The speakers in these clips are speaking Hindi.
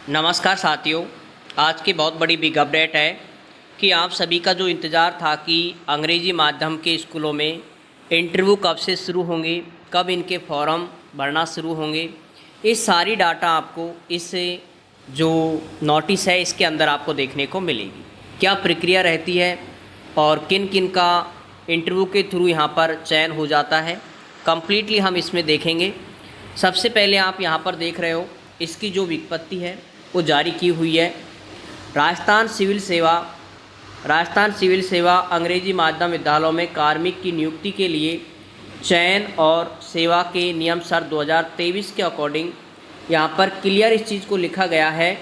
नमस्कार साथियों, आज की बहुत बड़ी बिग अपडेट है कि आप सभी का जो इंतज़ार था कि अंग्रेज़ी माध्यम के स्कूलों में इंटरव्यू कब से शुरू होंगे, कब इनके फॉर्म भरना शुरू होंगे, ये सारी डाटा आपको इस जो नोटिस है इसके अंदर आपको देखने को मिलेगी। क्या प्रक्रिया रहती है और किन किन का इंटरव्यू के थ्रू यहाँ पर चयन हो जाता है, कंप्लीटली हम इसमें देखेंगे। सबसे पहले आप यहाँ पर देख रहे हो इसकी जो विज्ञप्ति है वो जारी की हुई है। राजस्थान सिविल सेवा अंग्रेजी माध्यम विद्यालयों में कार्मिक की नियुक्ति के लिए चयन और सेवा के नियम शर्त 2023 के अकॉर्डिंग यहाँ पर क्लियर इस चीज़ को लिखा गया है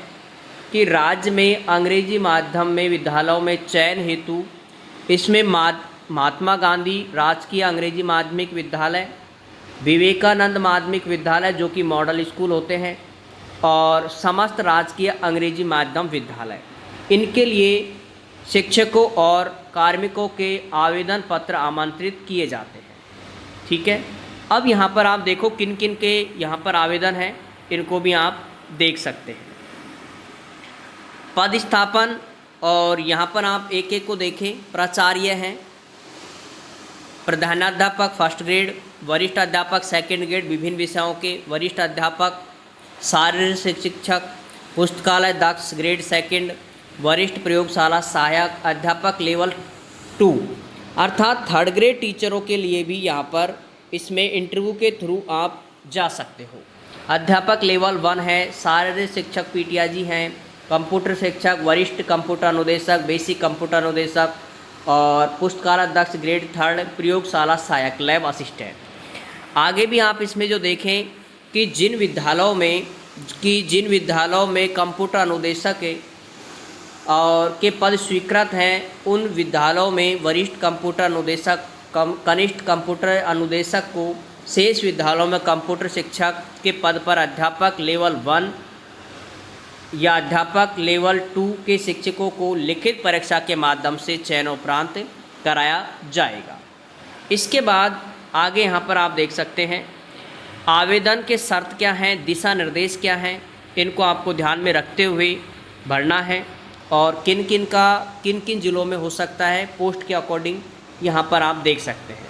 कि राज्य में अंग्रेजी माध्यम में विद्यालयों में चयन हेतु इसमें महात्मा गांधी राजकीय अंग्रेजी माध्यमिक विद्यालय, विवेकानंद माध्यमिक विद्यालय जो कि मॉडल स्कूल होते हैं, और समस्त राजकीय अंग्रेजी माध्यम विद्यालय, इनके लिए शिक्षकों और कार्मिकों के आवेदन पत्र आमंत्रित किए जाते हैं। ठीक है, अब यहाँ पर आप देखो किन किन के यहाँ पर आवेदन है, इनको भी आप देख सकते हैं। पद स्थापन, और यहाँ पर आप एक एक को देखें। प्राचार्य हैं, प्रधानाध्यापक फर्स्ट ग्रेड, वरिष्ठ अध्यापक सेकंड ग्रेड विभिन्न विषयों के, वरिष्ठ अध्यापक, शारीरिक शिक्षक, पुस्तकालय दक्ष ग्रेड सेकंड, वरिष्ठ प्रयोगशाला सहायक, अध्यापक लेवल 2 अर्थात थर्ड ग्रेड टीचरों के लिए भी यहाँ पर इसमें इंटरव्यू के थ्रू आप जा सकते हो। अध्यापक लेवल 1 है, शारीरिक शिक्षक पीटीआजी हैं, कंप्यूटर शिक्षक, वरिष्ठ कंप्यूटर अनुदेशक, बेसिक कंप्यूटर अनुदेशक और पुस्तकालय दक्ष ग्रेड 3, प्रयोगशाला सहायक लैब असिस्टेंट। आगे भी आप इसमें जो देखें कि जिन विद्यालयों में कंप्यूटर अनुदेशक और के पद स्वीकृत हैं, उन विद्यालयों में वरिष्ठ कंप्यूटर अनुदेशक, कनिष्ठ कंप्यूटर अनुदेशक को शेष विद्यालयों में कंप्यूटर शिक्षक के पद पर अध्यापक लेवल 1 या अध्यापक लेवल 2 के शिक्षकों को लिखित परीक्षा के माध्यम से चयन उपरांत कराया जाएगा। इसके बाद आगे यहाँ पर आप देख सकते हैं आवेदन के शर्त क्या हैं, दिशा निर्देश क्या हैं, इनको आपको ध्यान में रखते हुए भरना है और किन किन जिलों में हो सकता है पोस्ट के अकॉर्डिंग यहाँ पर आप देख सकते हैं।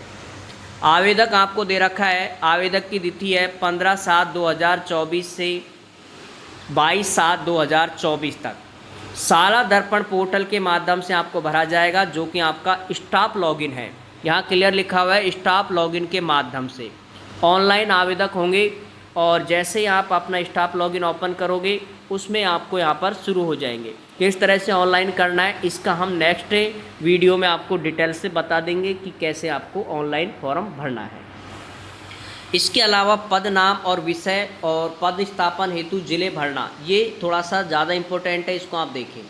आवेदक आपको दे रखा है, आवेदक की तिथि है 15/7/2024 से 22/7/2024 तक। साला दर्पण पोर्टल के माध्यम से आपको भरा जाएगा, जो कि आपका स्टाफ लॉगिन है। यहाँ क्लियर लिखा हुआ है स्टाफ लॉगिन के माध्यम से ऑनलाइन आवेदक होंगे, और जैसे ही आप अपना स्टाफ लॉगिन ओपन करोगे उसमें आपको यहाँ पर शुरू हो जाएंगे। किस तरह से ऑनलाइन करना है इसका हम नेक्स्ट वीडियो में आपको डिटेल से बता देंगे कि कैसे आपको ऑनलाइन फॉर्म भरना है। इसके अलावा पद नाम और विषय और पद स्थापन हेतु जिले भरना, ये थोड़ा सा ज़्यादा इम्पोर्टेंट है। इसको आप देखें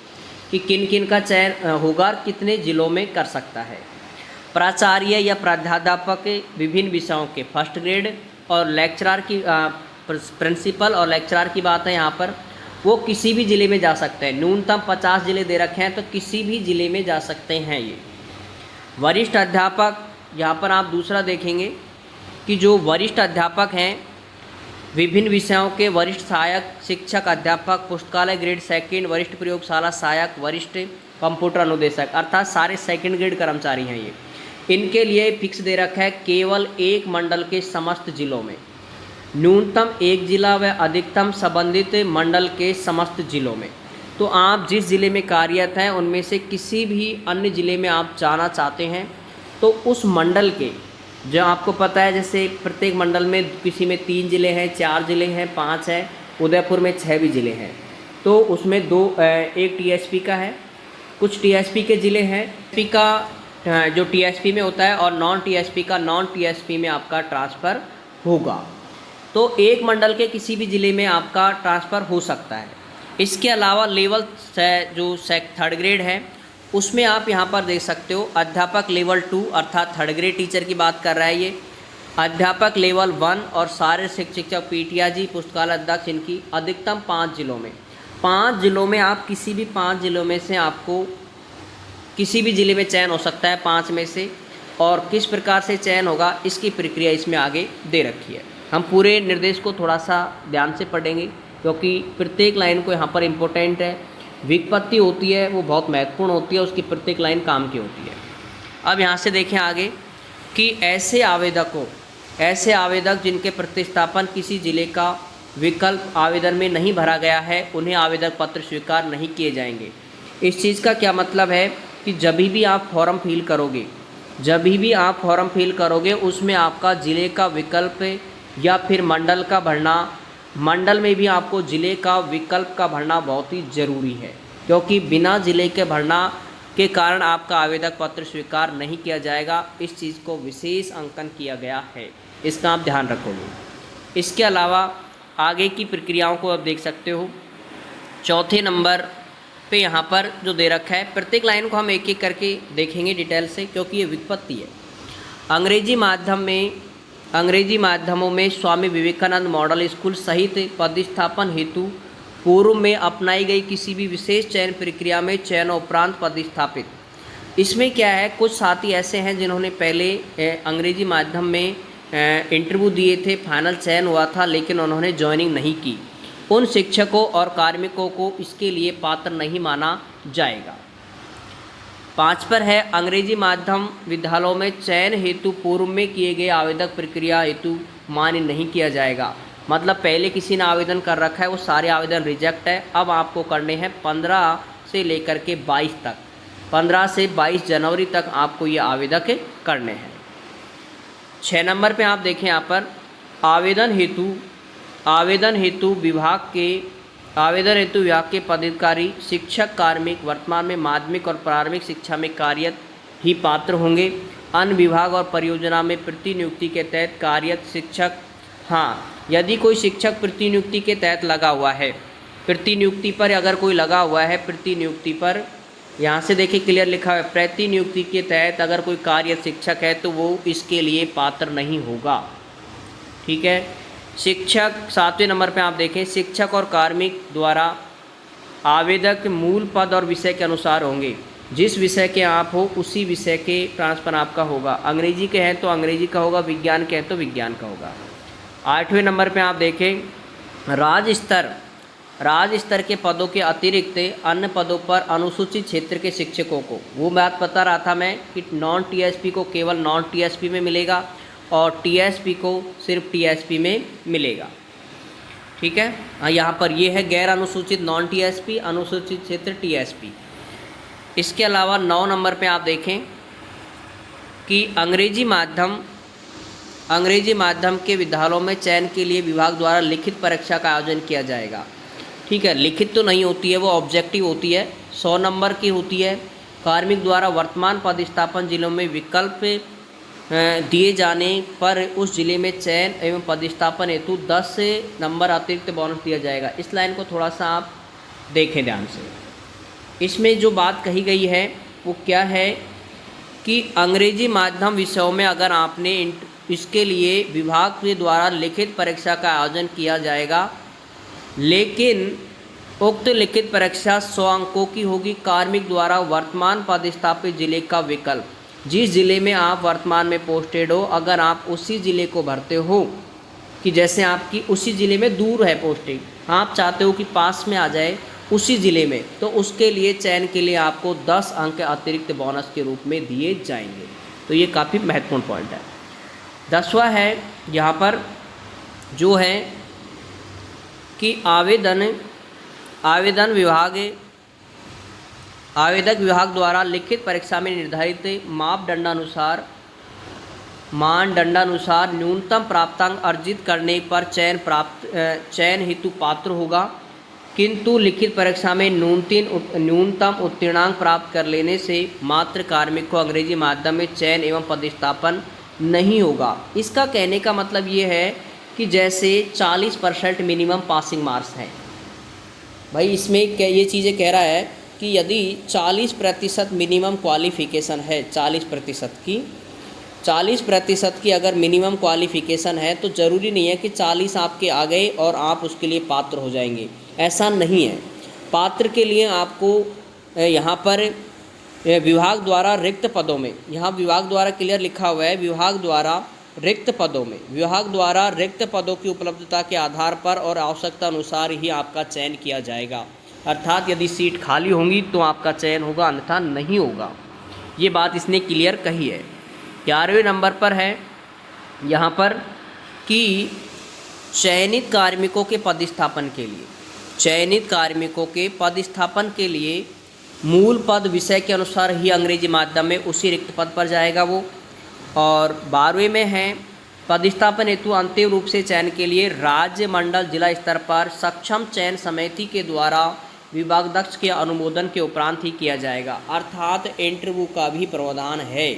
कि किन किन का चयन होगा, कितने ज़िलों में कर सकता है। प्राचार्य या प्राध्यापक विभिन्न विषयों के फर्स्ट ग्रेड और लेक्चरर की प्रिंसिपल और लेक्चरर की बात है यहाँ पर, वो किसी भी ज़िले में जा सकते हैं। न्यूनतम 50 ज़िले दे रखे हैं, तो किसी भी ज़िले में जा सकते हैं ये। वरिष्ठ अध्यापक, यहाँ पर आप दूसरा देखेंगे कि जो वरिष्ठ अध्यापक हैं विभिन्न विषयों के, वरिष्ठ सहायक शिक्षक अध्यापक, पुस्तकालय ग्रेड सेकंड, वरिष्ठ प्रयोगशाला सहायक, वरिष्ठ कंप्यूटर अनुदेशक, अर्थात सारे सेकंड ग्रेड कर्मचारी हैं ये। इनके लिए फिक्स दे रखा है केवल एक मंडल के समस्त जिलों में, न्यूनतम एक जिला व अधिकतम संबंधित मंडल के समस्त जिलों में। तो आप जिस ज़िले में कार्यरत हैं उनमें से किसी भी अन्य ज़िले में आप जाना चाहते हैं तो उस मंडल के, जो आपको पता है जैसे प्रत्येक मंडल में किसी में 3 ज़िले हैं, 4 ज़िले हैं, 5 है, उदयपुर में 6 भी ज़िले हैं, तो उसमें एक टीएसपी का है, कुछ टीएसपी के ज़िले हैं। पी का जो टीएसपी में होता है और नॉन टीएसपी में आपका ट्रांसफ़र होगा। तो एक मंडल के किसी भी ज़िले में आपका ट्रांसफ़र हो सकता है। इसके अलावा लेवल जो थर्ड ग्रेड है उसमें आप यहाँ पर देख सकते हो अध्यापक लेवल 2 अर्थात थर्ड ग्रेड टीचर की बात कर रहा है ये, अध्यापक लेवल 1 और शारीरिक शिक्षक पीटीआजी, पुस्तकालय अध्यक्ष, इनकी अधिकतम 5 जिलों में। 5 जिलों में आप किसी भी 5 जिलों में से आपको किसी भी ज़िले में चयन हो सकता है 5 में से, और किस प्रकार से चयन होगा इसकी प्रक्रिया इसमें आगे दे रखी है। हम पूरे निर्देश को थोड़ा सा ध्यान से पढ़ेंगे क्योंकि प्रत्येक लाइन को यहाँ पर इम्पोर्टेंट है। व्युत्पत्ति होती है वो बहुत महत्वपूर्ण होती है, उसकी प्रत्येक लाइन काम की होती है। अब यहाँ से देखें आगे कि ऐसे आवेदक जिनके प्रतिस्थापन किसी जिले का विकल्प आवेदन में नहीं भरा गया है, उन्हें आवेदन पत्र स्वीकार नहीं किए जाएंगे। इस चीज़ का क्या मतलब है कि जब भी आप फॉर्म फिल करोगे उसमें आपका ज़िले का विकल्प या फिर मंडल का भरना, मंडल में भी आपको ज़िले का विकल्प का भरना बहुत ही ज़रूरी है, क्योंकि बिना ज़िले के भरना के कारण आपका आवेदक पत्र स्वीकार नहीं किया जाएगा। इस चीज़ को विशेष अंकन किया गया है, इसका आप ध्यान रखोगे। इसके अलावा आगे की प्रक्रियाओं को आप देख सकते हो। चौथे नंबर पे यहाँ पर जो दे रखा है, प्रत्येक लाइन को हम एक एक करके देखेंगे डिटेल से, क्योंकि ये व्युत्पत्ति है। अंग्रेजी माध्यमों में स्वामी विवेकानंद मॉडल स्कूल सहित पदस्थापन हेतु पूर्व में अपनाई गई किसी भी विशेष चयन प्रक्रिया में चयन उपरांत पदस्थापित। इसमें क्या है, कुछ साथी ऐसे हैं जिन्होंने पहले अंग्रेजी माध्यम में इंटरव्यू दिए थे, फाइनल चयन हुआ था, लेकिन उन्होंने ज्वाइनिंग नहीं की। उन शिक्षकों और कार्मिकों को इसके लिए पात्र नहीं माना जाएगा। 5 पर है, अंग्रेजी माध्यम विद्यालयों में चयन हेतु पूर्व में किए गए आवेदक प्रक्रिया हेतु मान्य नहीं किया जाएगा। मतलब पहले किसी ने आवेदन कर रखा है, वो सारे आवेदन रिजेक्ट है। अब आपको करने हैं 15 से लेकर के 22 तक, 15 से 22 जनवरी तक आपको ये आवेदक करने हैं। 6 नंबर पे आप देखें यहाँ पर आवेदन हेतु विभाग के पदाधिकारी शिक्षक कार्मिक वर्तमान में माध्यमिक और प्रारंभिक शिक्षा में कार्यरत ही पात्र होंगे। अन्य विभाग और परियोजना में प्रतिनियुक्ति के तहत कार्यरत शिक्षक, हाँ, यदि कोई शिक्षक प्रतिनियुक्ति के तहत लगा हुआ है, प्रतिनियुक्ति पर अगर कोई लगा हुआ है, प्रतिनियुक्ति पर यहाँ से देखिए क्लियर लिखा है, प्रतिनियुक्ति के तहत अगर कोई कार्यरत शिक्षक है तो वो इसके लिए पात्र नहीं होगा। ठीक है। शिक्षक 7वें नंबर पे आप देखें, शिक्षक और कार्मिक द्वारा आवेदक मूल पद और विषय के अनुसार होंगे। जिस विषय के आप हो उसी विषय के ट्रांसफर आपका होगा। अंग्रेजी के हैं तो अंग्रेजी का होगा, विज्ञान के हैं तो विज्ञान का होगा। 8वें नंबर पे आप देखें, राज्य स्तर के पदों के अतिरिक्त अन्य पदों पर अनुसूचित क्षेत्र के शिक्षकों को, वो बात बता रहा था मैं कि नॉन टीएसपी को केवल नॉन टीएसपी में मिलेगा और टीएसपी को सिर्फ टीएसपी में मिलेगा। ठीक है। हाँ, यहाँ पर ये है गैर अनुसूचित नॉन टीएसपी, अनुसूचित क्षेत्र टीएसपी। इसके अलावा 9 नंबर पे आप देखें कि अंग्रेजी माध्यम के विद्यालयों में चयन के लिए विभाग द्वारा लिखित परीक्षा का आयोजन किया जाएगा। ठीक है, लिखित तो नहीं होती है, वो ऑब्जेक्टिव होती है, 100 नंबर की होती है। कार्मिक द्वारा वर्तमान पदस्थापन जिलों में विकल्प दिए जाने पर उस जिले में चयन एवं पदस्थापन हेतु 10 नंबर अतिरिक्त बोनस दिया जाएगा। इस लाइन को थोड़ा सा आप देखें ध्यान से। इसमें जो बात कही गई है वो क्या है कि अंग्रेजी माध्यम विषयों में अगर आपने इसके लिए विभाग के द्वारा लिखित परीक्षा का आयोजन किया जाएगा, लेकिन उक्त लिखित परीक्षा 100 अंकों की होगी। कार्मिक द्वारा वर्तमान पदस्थापित जिले का विकल्प, जिस ज़िले में आप वर्तमान में पोस्टेड हो, अगर आप उसी ज़िले को भरते हो कि जैसे आपकी उसी ज़िले में दूर है पोस्टिंग, आप चाहते हो कि पास में आ जाए उसी ज़िले में, तो उसके लिए चयन के लिए आपको 10 अंक अतिरिक्त बोनस के रूप में दिए जाएंगे। तो ये काफ़ी महत्वपूर्ण पॉइंट है। 10वां है यहाँ पर जो है कि आवेदक विभाग द्वारा लिखित परीक्षा में निर्धारित मानदंडानुसार न्यूनतम प्राप्तांक अर्जित करने पर चयन हेतु पात्र होगा, किंतु लिखित परीक्षा में न्यूनतम उत्तीर्णांक प्राप्त कर लेने से मात्र कार्मिक को अंग्रेजी माध्यम में चयन एवं पदस्थापन नहीं होगा। इसका कहने का मतलब ये है कि जैसे 40% मिनिमम पासिंग मार्क्स है, भाई इसमें ये चीज़ें कह रहा है कि यदि 40% मिनिमम क्वालिफ़िकेशन है, 40% की अगर मिनिमम क्वालिफ़िकेशन है तो ज़रूरी नहीं है कि 40 आपके आ गए और आप उसके लिए पात्र हो जाएंगे, ऐसा नहीं है। पात्र के लिए आपको यहाँ पर विभाग द्वारा रिक्त पदों में, यहाँ विभाग द्वारा क्लियर लिखा हुआ है, विभाग द्वारा रिक्त पदों में विभाग द्वारा रिक्त पदों की उपलब्धता के आधार पर और आवश्यकता अनुसार ही आपका चयन किया जाएगा। अर्थात यदि सीट खाली होंगी तो आपका चयन होगा, अन्यथा नहीं होगा। ये बात इसने क्लियर कही है। 11वें नंबर पर है यहाँ पर कि चयनित कार्मिकों के पदस्थापन के लिए मूल पद विषय के अनुसार ही अंग्रेजी माध्यम में उसी रिक्त पद पर जाएगा वो। और 12वें में है पदस्थापन हेतु अंतिम रूप से चयन के लिए राज्य मंडल जिला स्तर पर सक्षम चयन समिति के द्वारा विभागाध्यक्ष के अनुमोदन के उपरांत ही किया जाएगा। अर्थात इंटरव्यू का भी प्रावधान है।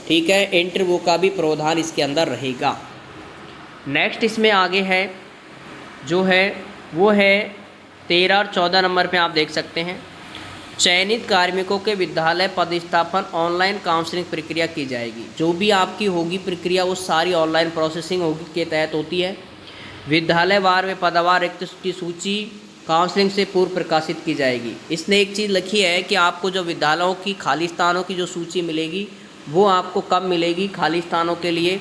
ठीक है, इंटरव्यू का भी प्रावधान इसके अंदर रहेगा। नेक्स्ट इसमें आगे है जो है वो है 13 और 14 नंबर पे आप देख सकते हैं। चयनित कार्मिकों के विद्यालय पदस्थापन ऑनलाइन काउंसलिंग प्रक्रिया की जाएगी। जो भी आपकी होगी प्रक्रिया वो सारी ऑनलाइन प्रोसेसिंग होगी के तहत होती है। विद्यालय वार में पदवार रिक्त की सूची काउंसलिंग से पूर्व प्रकाशित की जाएगी। इसने एक चीज़ लिखी है कि आपको जो विद्यालयों की खाली स्थानों की जो सूची मिलेगी वो आपको कब मिलेगी, खाली स्थानों के लिए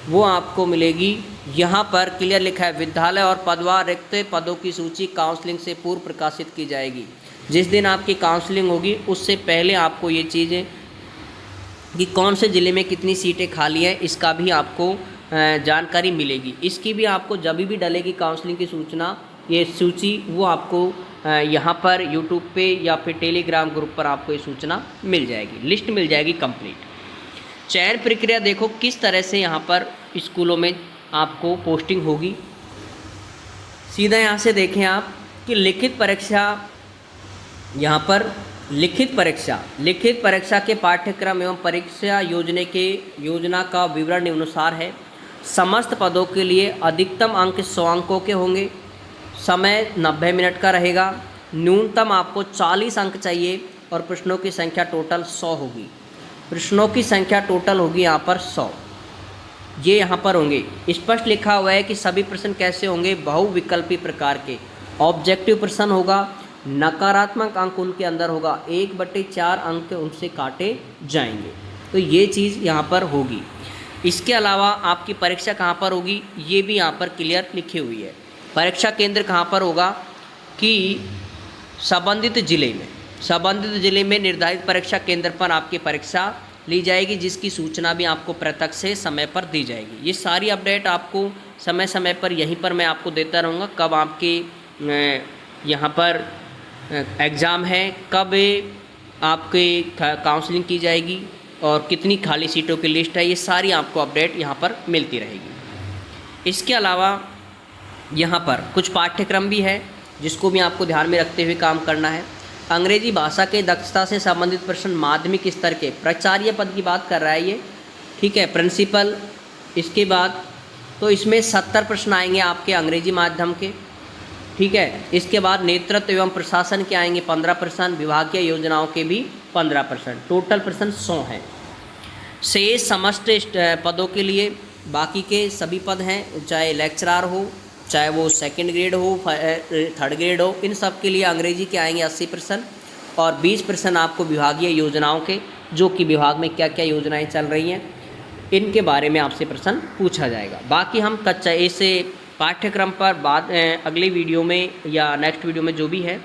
वो आपको मिलेगी। यहाँ पर क्लियर लिखा है विद्यालय और पदवार रिक्त पदों की सूची काउंसलिंग से पूर्व प्रकाशित की जाएगी। जिस दिन आपकी काउंसलिंग होगी उससे पहले आपको ये चीज़ें कि कौन से ज़िले में कितनी सीटें खाली हैं इसका भी आपको जानकारी मिलेगी। इसकी भी आपको जब भी डलेगी काउंसलिंग की सूचना, ये सूची वो आपको यहाँ पर यूट्यूब पे या फिर टेलीग्राम ग्रुप पर आपको ये सूचना मिल जाएगी, लिस्ट मिल जाएगी कंप्लीट। चयन प्रक्रिया देखो किस तरह से यहाँ पर स्कूलों में आपको पोस्टिंग होगी। सीधा यहाँ से देखें आप कि लिखित परीक्षा, यहाँ पर लिखित परीक्षा के पाठ्यक्रम एवं परीक्षा योजना का विवरण निम्नानुसार है। समस्त पदों के लिए अधिकतम अंक 100 अंकों के होंगे। समय 90 मिनट का रहेगा। न्यूनतम आपको 40 अंक चाहिए और प्रश्नों की संख्या टोटल 100 होगी। प्रश्नों की संख्या टोटल होगी यहाँ पर 100। ये यहाँ पर होंगे। स्पष्ट लिखा हुआ है कि सभी प्रश्न कैसे होंगे, बहुविकल्पी प्रकार के। ऑब्जेक्टिव प्रश्न होगा, नकारात्मक अंक उनके अंदर होगा, 1/4 अंक उनसे काटे जाएंगे। तो ये चीज़ यहाँ पर होगी। इसके अलावा आपकी परीक्षा कहाँ पर होगी ये भी यहाँ पर क्लियर लिखी हुई है। परीक्षा केंद्र कहाँ पर होगा कि संबंधित जिले में निर्धारित परीक्षा केंद्र पर आपकी परीक्षा ली जाएगी, जिसकी सूचना भी आपको प्रत्यक्ष से समय पर दी जाएगी। ये सारी अपडेट आपको समय समय पर यहीं पर मैं आपको देता रहूँगा। कब आपके यहाँ पर एग्ज़ाम है, कब आपके काउंसलिंग की जाएगी और कितनी खाली सीटों की लिस्ट है, ये सारी आपको अपडेट यहाँ पर मिलती रहेगी। इसके अलावा यहाँ पर कुछ पाठ्यक्रम भी है जिसको भी आपको ध्यान में रखते हुए काम करना है। अंग्रेजी भाषा के दक्षता से संबंधित प्रश्न माध्यमिक स्तर के प्राचार्य पद की बात कर रहा है ये, ठीक है, प्रिंसिपल। इसके बाद तो इसमें 70 प्रश्न आएंगे आपके अंग्रेजी माध्यम के, ठीक है। इसके बाद नेतृत्व एवं प्रशासन के आएंगे 15%, विभागीय योजनाओं के भी 15%, टोटल प्रश्न 100 हैं। शेष समस्त पदों के लिए बाकी के सभी पद हैं, चाहे लेक्चरार हो, चाहे वो 2nd ग्रेड हो, 3rd ग्रेड हो, इन सब के लिए अंग्रेजी के आएंगे 80% और 20% आपको विभागीय योजनाओं के, जो कि विभाग में क्या क्या योजनाएं चल रही हैं इनके बारे में आपसे प्रश्न पूछा जाएगा। बाकी हम कच्चा ऐसे पाठ्यक्रम पर बाद अगले वीडियो में या नेक्स्ट वीडियो में जो भी है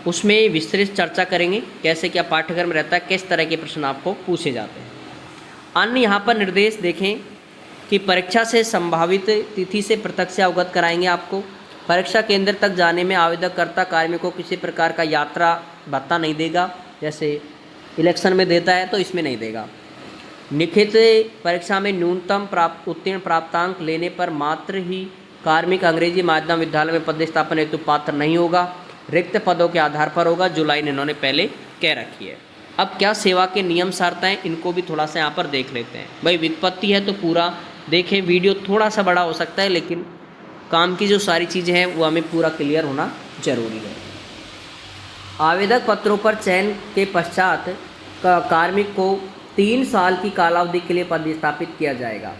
उसमें विस्तृत चर्चा करेंगे, कैसे क्या पाठ्यक्रम रहता है, किस तरह के प्रश्न आपको पूछे जाते हैं। अन्य यहाँ पर निर्देश देखें कि परीक्षा से संभावित तिथि से प्रत्यक्ष से अवगत कराएंगे आपको। परीक्षा केंद्र तक जाने में आवेदनकर्ता कार्मिकों को किसी प्रकार का यात्रा भत्ता नहीं देगा, जैसे इलेक्शन में देता है तो इसमें नहीं देगा। लिखित परीक्षा में न्यूनतम उत्तीर्ण प्राप्तांक लेने पर मात्र ही कार्मिक अंग्रेजी माध्यम विद्यालय में पदस्थापन हेतु पात्र नहीं होगा। रिक्त पदों के आधार पर होगा, जो लाइन इन्होंने पहले कह रखी है। अब क्या सेवा के नियम शर्तें हैं, इनको भी थोड़ा सा यहाँ पर देख लेते हैं। भाई व्युत्पत्ति है तो पूरा देखें, वीडियो थोड़ा सा बड़ा हो सकता है लेकिन काम की जो सारी चीज़ें हैं वो हमें पूरा क्लियर होना जरूरी है। आवेदक पत्रों पर चयन के पश्चात कार्मिक को 3 साल की कालावधि के लिए पदस्थापित किया जाएगा।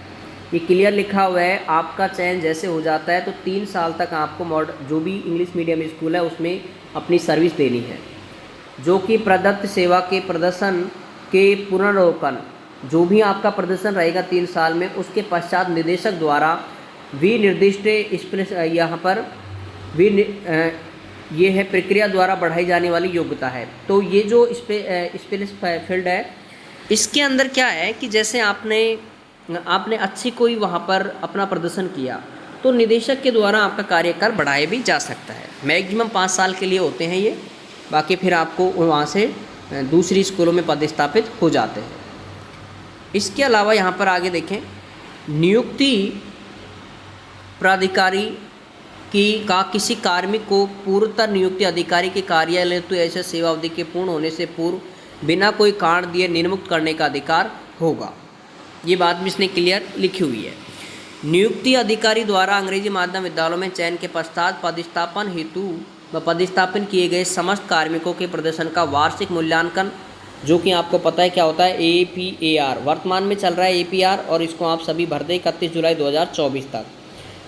ये क्लियर लिखा हुआ है। आपका चयन जैसे हो जाता है तो 3 साल तक आपको जो भी इंग्लिश मीडियम स्कूल है उसमें अपनी सर्विस देनी है, जो कि प्रदत्त सेवा के प्रदर्शन के पुनरावलोकन जो भी आपका प्रदर्शन रहेगा 3 साल में, उसके पश्चात निदेशक द्वारा विनिर्दिष्ट यहाँ पर ये है प्रक्रिया द्वारा बढ़ाई जाने वाली योग्यता है। तो ये जो स्पेलिस्ट फील्ड है, इसके अंदर क्या है कि जैसे आपने अच्छी कोई वहाँ पर अपना प्रदर्शन किया तो निदेशक के द्वारा आपका कार्यकाल बढ़ाया भी जा सकता है। मैक्सिमम 5 साल के लिए होते हैं ये, बाकी फिर आपको वहाँ से दूसरी स्कूलों में पदस्थापित हो जाते हैं। इसके अलावा यहाँ पर आगे देखें, नियुक्ति प्राधिकारी का किसी कार्मिक को पूर्वतः नियुक्ति अधिकारी के कार्यालय तो ऐसे सेवा अवधि के पूर्ण होने से पूर्व बिना कोई कारण दिए निम्नमुक्त करने का अधिकार होगा। ये बात भी इसने क्लियर लिखी हुई है। नियुक्ति अधिकारी द्वारा अंग्रेजी माध्यम विद्यालयों में चयन के पश्चात पदस्थापन हेतु व पदस्थापन किए गए समस्त कार्मिकों के प्रदर्शन का वार्षिक मूल्यांकन, जो कि आपको पता है क्या होता है, APAR वर्तमान में चल रहा है APR, और इसको आप सभी भर दें 31 जुलाई 2024 तक।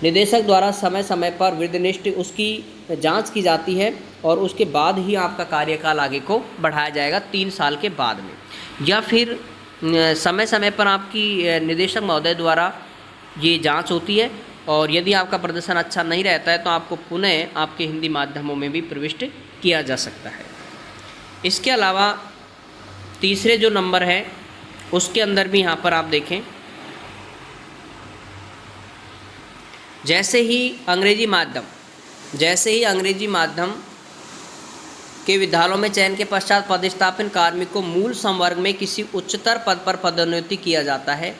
निदेशक द्वारा समय समय पर वृद्धनिष्ठ उसकी जांच की जाती है और उसके बाद ही आपका कार्यकाल आगे को बढ़ाया जाएगा 3 साल के बाद में, या फिर समय समय पर आपकी निदेशक महोदय द्वारा ये जांच होती है, और यदि आपका प्रदर्शन अच्छा नहीं रहता है तो आपको पुनः आपके हिंदी माध्यमों में भी प्रविष्ट किया जा सकता है। इसके अलावा तीसरे जो नंबर है उसके अंदर भी यहाँ पर आप देखें, जैसे ही अंग्रेजी माध्यम के विद्यालयों में चयन के पश्चात पदस्थापन कार्मिक को मूल संवर्ग में किसी उच्चतर पद पर पदोन्नति किया जाता है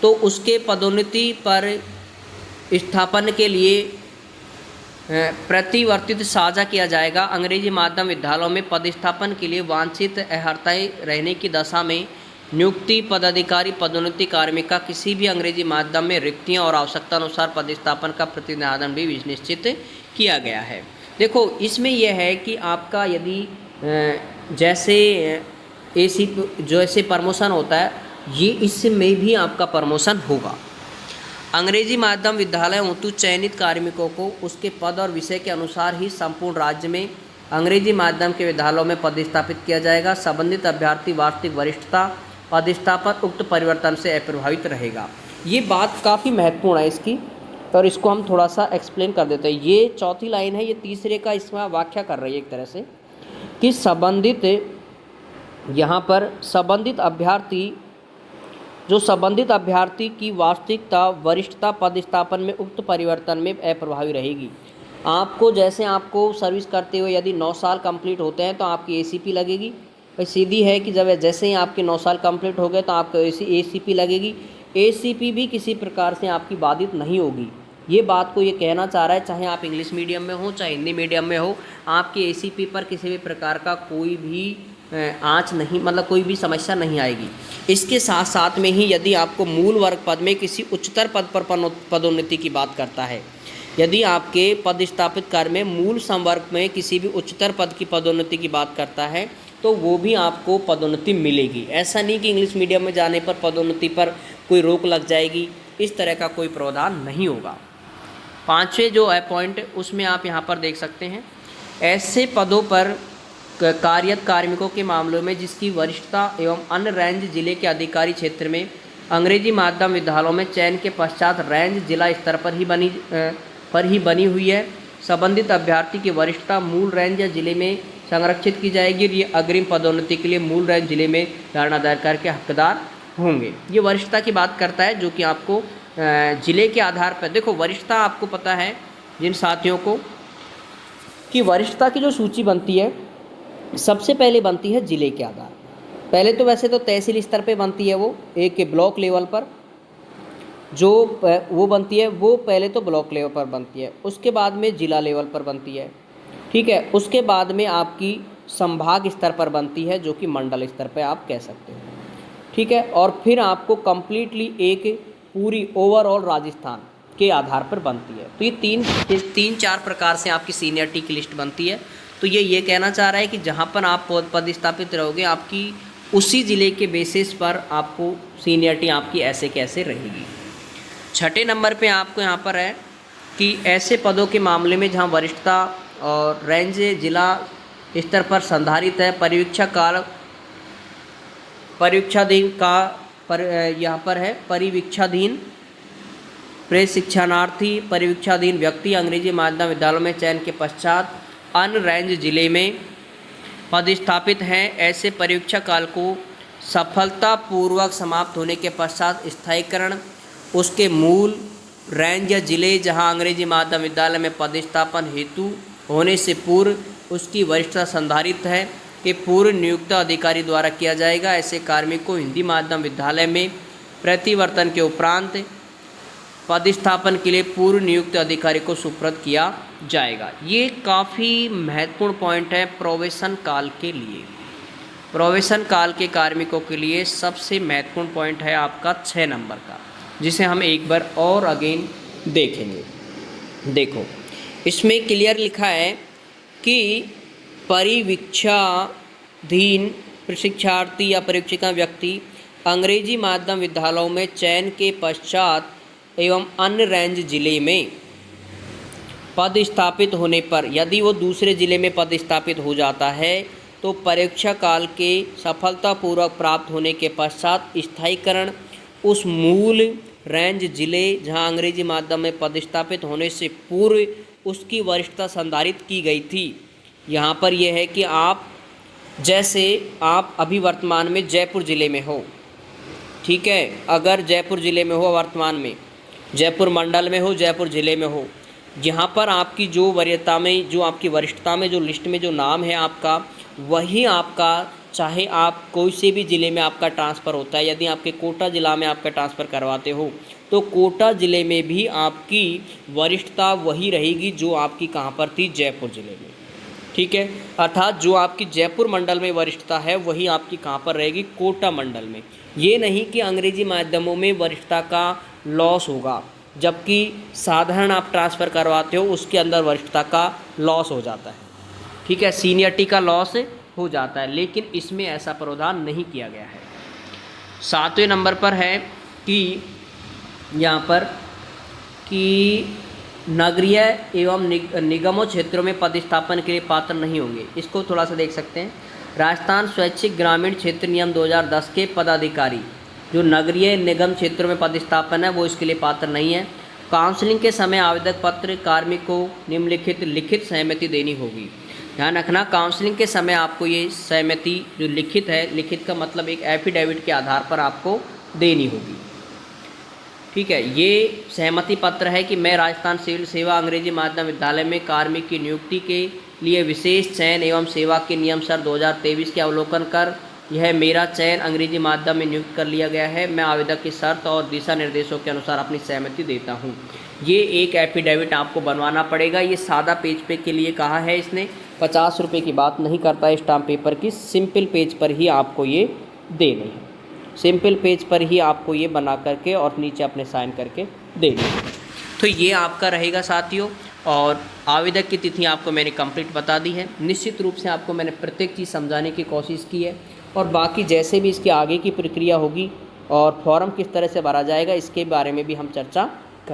तो उसके पदोन्नति पर स्थापन के लिए प्रतिवर्तित साझा किया जाएगा। अंग्रेजी माध्यम विद्यालयों में पदस्थापन के लिए वांछित अर्हताएं रहने की दशा में नियुक्ति पदाधिकारी पदोन्नति कार्मिक का किसी भी अंग्रेजी माध्यम में रिक्तियां और आवश्यकता अनुसार पदस्थापन का प्रतिनिधान भी निश्चित किया गया है। देखो इसमें यह है कि आपका यदि जैसे जैसे प्रमोशन होता है, ये इसमें भी आपका प्रमोशन होगा। अंग्रेजी माध्यम विद्यालय हेतु चयनित कार्मिकों को उसके पद और विषय के अनुसार ही संपूर्ण राज्य में अंग्रेजी माध्यम के विद्यालयों में पदस्थापित किया जाएगा। संबंधित अभ्यर्थी वार्षिक वरिष्ठता पदस्थापन उक्त परिवर्तन से अप्रभावित रहेगा। ये बात काफ़ी महत्वपूर्ण है इसकी, और इसको हम थोड़ा सा एक्सप्लेन कर देते हैं। ये चौथी लाइन है, ये तीसरे का इसमें व्याख्या कर रही है एक तरह से कि यहाँ पर संबंधित अभ्यर्थी की वास्तविकता वरिष्ठता पदस्थापन में उक्त परिवर्तन में अप्रभावी रहेगी। आपको जैसे आपको सर्विस करते हुए यदि 9 साल कंप्लीट होते हैं तो आपकी ACP लगेगी। भाई सीधी है कि जब जैसे ही आपके 9 साल कंप्लीट हो गए तो आपको ACP लगेगी। ACP भी किसी प्रकार से आपकी बाधित नहीं होगी। ये बात को ये कहना चाह रहा है, चाहे आप इंग्लिश मीडियम में हो चाहे हिंदी मीडियम में हो, आपके ACP पर किसी भी प्रकार का कोई भी आँच नहीं, मतलब कोई भी समस्या नहीं आएगी। इसके साथ साथ में ही यदि आपको मूल वर्ग पद में किसी उच्चतर पद पर पदोन्नति की बात करता है, यदि आपके पदस्थापित कार्य में मूल संवर्ग में किसी भी उच्चतर पद की पदोन्नति की बात करता है तो वो भी आपको पदोन्नति मिलेगी। ऐसा नहीं कि इंग्लिश मीडियम में जाने पर पदोन्नति पर कोई रोक लग जाएगी, इस तरह का कोई प्रावधान नहीं होगा। 5वें जो है पॉइंट, उसमें आप यहाँ पर देख सकते हैं, ऐसे पदों पर कार्यरत कार्मिकों के मामलों में जिसकी वरिष्ठता एवं अन्य रेंज जिले के अधिकारी क्षेत्र में अंग्रेजी माध्यम विद्यालयों में चयन के पश्चात रेंज जिला स्तर पर ही बनी हुई है, संबंधित अभ्यर्थी की वरिष्ठता मूल रेंज या जिले में संरक्षित की जाएगी। ये अग्रिम पदोन्नति के लिए मूल रेंज जिले में धारणा दायर करके हकदार होंगे। ये वरिष्ठता की बात करता है, जो कि आपको जिले के आधार पर, देखो वरिष्ठता आपको पता है जिन साथियों को कि वरिष्ठता की जो सूची बनती है सबसे पहले बनती है ज़िले के आधार। पहले तो वैसे तो तहसील स्तर पे बनती है, वो एक ब्लॉक लेवल पर जो वो बनती है, वो पहले तो ब्लॉक लेवल पर बनती है, उसके बाद में ज़िला लेवल पर बनती है, ठीक है। उसके बाद में आपकी संभाग स्तर पर बनती है, जो कि मंडल स्तर पर आप कह सकते हो, ठीक है। और फिर आपको कम्प्लीटली एक पूरी ओवरऑल राजस्थान के आधार पर बनती है। तो ये तीन चार प्रकार से आपकी सीनियरिटी की लिस्ट बनती है। तो ये कहना चाह रहा है कि जहाँ पर आप पदस्थापित रहोगे, आपकी उसी ज़िले के बेसिस पर आपको सीनियरिटी आपकी ऐसे कैसे रहेगी। 6ठे नंबर पे आपको यहाँ पर है कि ऐसे पदों के मामले में जहाँ वरिष्ठता और रेंज जिला स्तर पर संधारित है, परीक्षाधीन का यहाँ पर है परिवीक्षाधीन परिवीक्षाधीन व्यक्ति अंग्रेजी माध्यम विद्यालयों में चयन के पश्चात अन्य रेंज जिले में पदस्थापित हैं। ऐसे परीक्षा काल को सफलतापूर्वक समाप्त होने के पश्चात स्थायीकरण उसके मूल रेंज या जिले जहां अंग्रेजी माध्यम विद्यालय में पदस्थापन हेतु होने से पूर्व उसकी वरिष्ठता संधारित है कि पूर्व नियुक्त अधिकारी द्वारा किया जाएगा। ऐसे कार्मिक को हिंदी माध्यम विद्यालय में प्रतिवर्तन के उपरांत पदस्थापन के लिए पूर्व नियुक्त अधिकारी को सुपुर्द किया जाएगा। ये काफ़ी महत्वपूर्ण पॉइंट है प्रोबेशन काल के लिए। प्रोबेशन काल के कार्मिकों के लिए सबसे महत्वपूर्ण पॉइंट है आपका 6 नंबर का, जिसे हम एक बार और अगेन देखेंगे। देखो इसमें क्लियर लिखा है कि परिवीक्षाधीन प्रशिक्षार्थी या परीक्षिका व्यक्ति अंग्रेजी माध्यम विद्यालयों में चयन के पश्चात एवं अन्य रेंज जिले में पदस्थापित होने पर यदि वो दूसरे जिले में पदस्थापित हो जाता है तो परीक्षा काल के सफलतापूर्वक प्राप्त होने के पश्चात स्थायीकरण उस मूल रेंज जिले जहां अंग्रेजी माध्यम में पदस्थापित होने से पूर्व उसकी वरिष्ठता संधारित की गई थी। यहाँ पर यह है कि आप जैसे आप अभी वर्तमान में जयपुर ज़िले में हो, ठीक है, अगर जयपुर ज़िले में हो, वर्तमान में जयपुर मंडल में हो, जयपुर ज़िले में हो, यहाँ पर आपकी जो वरीयता में जो आपकी वरिष्ठता में जो लिस्ट में जो नाम है आपका, वही आपका चाहे आप कोई से भी ज़िले में आपका ट्रांसफ़र होता है। यदि आपके कोटा ज़िला में आपका ट्रांसफ़र करवाते हो तो कोटा ज़िले में भी आपकी वरिष्ठता वही रहेगी जो आपकी कहाँ पर थी, जयपुर ज़िले में, ठीक है। अर्थात जो आपकी जयपुर मंडल में वरिष्ठता है वही आपकी कहाँ पर रहेगी, कोटा मंडल में। ये नहीं कि अंग्रेजी माध्यमों में वरिष्ठता का लॉस होगा, जबकि साधारण आप ट्रांसफ़र करवाते हो उसके अंदर वरिष्ठता का लॉस हो जाता है, ठीक है, सीनियरिटी का लॉस हो जाता है, लेकिन इसमें ऐसा प्रावधान नहीं किया गया है। 7वें नंबर पर है कि यहाँ पर कि नगरीय एवं निगमों क्षेत्रों में पदस्थापन के लिए पात्र नहीं होंगे। इसको थोड़ा सा देख सकते हैं। राजस्थान स्वैच्छिक ग्रामीण क्षेत्र नियम 2010 के पदाधिकारी जो नगरीय निगम क्षेत्रों में पदस्थापन है वो इसके लिए पात्र नहीं है। काउंसलिंग के समय आवेदक पत्र कार्मिक को निम्नलिखित लिखित सहमति देनी होगी। ध्यान रखना, काउंसलिंग के समय आपको ये सहमति जो लिखित है, लिखित का मतलब एक एफिडेविट के आधार पर आपको देनी होगी, ठीक है। ये सहमति पत्र है कि मैं राजस्थान सिविल सेवा अंग्रेजी माध्यम विद्यालय में कार्मिक की नियुक्ति के लिए विशेष चयन एवं सेवा के नियम सर 2023 के अवलोकन कर यह मेरा चयन अंग्रेजी माध्यम में नियुक्त कर लिया गया है। मैं आवेदक की शर्त और दिशा निर्देशों के अनुसार अपनी सहमति देता हूँ। ये एक एफिडेविट आपको बनवाना पड़ेगा। ये सादा पेज पे के लिए कहा है इसने, 50 रुपये की बात नहीं करता है स्टाम्प पेपर की। सिंपल पेज पर ही आपको ये देनी है, सिंपल पेज पर ही आपको ये बना करके और नीचे अपने साइन करके देनी है। तो ये आपका रहेगा साथियों। और आवेदक की तिथि आपको मैंने कंप्लीट बता दी है। निश्चित रूप से आपको मैंने प्रत्येक चीज़ समझाने की कोशिश की है, और बाकी जैसे भी इसकी आगे की प्रक्रिया होगी और फॉर्म किस तरह से भरा जाएगा इसके बारे में भी हम चर्चा